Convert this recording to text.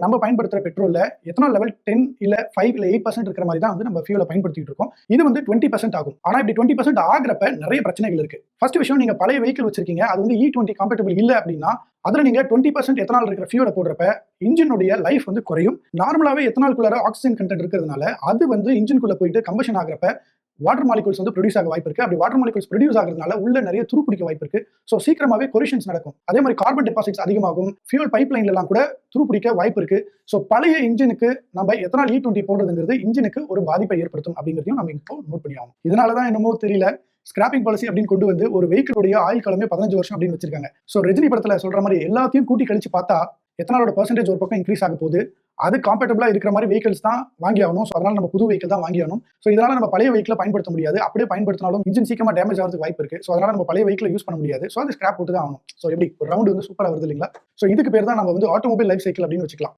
நம்ம பயன்படுத்துற பெட்ரோல்ல ethanol level 10 இல்ல 5 இல்ல 8% இருக்கிற மாதிரி தான் வந்து நம்ம ஃபியூல பயன்படுத்திட்டு இருக்கோம். இது வந்து 20% ஆகும். ஆனா இப்படி 20% ஆகுறப்ப நிறைய பிரச்சனைகள் இருக்கு. ஃபர்ஸ்ட் விஷயம், நீங்க பழைய வெஹிக்கிள் வச்சிருக்கீங்க, அது வந்து E20 காம்பேட்டபிள் இல்ல அப்படின்னா, அதுல நீங்க 20% எத்தனால் இருக்கிற ஃபியூல போடுறப்ப இன்ஜினுடைய லைஃப் வந்து குறையும். நார்மலாவே எத்தனால்குள்ளார ஆக்ஸிஜன் கண்டென்ட் இருக்கிறதுனால அது வந்து இன்ஜின்குள்ள போயிட்டு கம்பஷன் ஆகுறப்ப வாட்டர் மாலிகூல்ஸ் வந்து ப்ரொடியூஸ் ஆக வாய்ப்பு இருக்கு. அப்படி வாட்டர் மாலிகூல்ஸ் ப்ரொடியூஸ் ஆகுறதுனால உள்ள நிறைய துருப்பிடிக்க வாய்ப்பு இருக்கு. ஸோ சீக்கிரமாவே கொலிஷன்ஸ் நடக்கும். அதே மாதிரி கார்பன் டெபாசிட்ஸ் அதிகமாகும். ஃபியூல் பைப் லைன்ல எல்லாம் கூட துருப்பிடிக்க வாய்ப்பு இருக்கு. ஸோ பழைய இன்ஜினுக்கு நம்ம எத்தனால் E20 போடுறதுங்கிறது இன்ஜினுக்கு ஒரு பாதிப்பை ஏற்படுத்தும் அப்படிங்கிறதையும் நம்ம இப்போ நோட் பண்ணி ஆகும். இதனாலதான் என்னமோ தெரியல, ஸ்கிராப்பிங் பாலிசி அப்படின்னு கொண்டு வந்து ஒரு வெஹிக்கிளுடைய ஆயுள் காலமே 15 வருஷம் அப்படின்னு வச்சிருக்காங்க. ஸோ ரஜினி படத்துல சொல்ற மாதிரி எல்லாத்தையும் கூட்டி கழிச்சு பார்த்தா எத்தனாலோட பெர்சன்டேஜ் ஒரு பக்கம் இன்க்ரீஸ் ஆக போகுது. அது காம்பேட்டபிளா இருக்கிற மாதிரி வெஹிக்கிள்ஸ் தான் வாங்கி ஆகணும். ஸோ அதனால நம்ம புது வெஹிக்கிள் தான் வாங்கி ஆகணும். ஸோ இதனால நம்ம பழைய வெஹிக்கிளை பயன்படுத்த முடியாது. அப்படியே பயன்படுத்தினாலும் இன்ஜின் சீக்கிரமா டேமேஜ் ஆகிறதுக்கு வாய்ப்பு இருக்கு. ஸோ அதனால நம்ம பழைய வெஹிக்கிளை யூஸ் பண்ண முடியாது. ஸோ அது ஸ்கிராப் போட்டு தான் ஆகணும். ஸோ எப்படி ஒரு ரவுண்ட் வந்து சூப்பரா வருது இல்லைங்களா? ஸோ இதுக்கு பேர் தான் நம்ம வந்து ஆட்டோமொபைல் லைஃப் சைக்கிள் அப்படின்னு வச்சுக்கலாம்.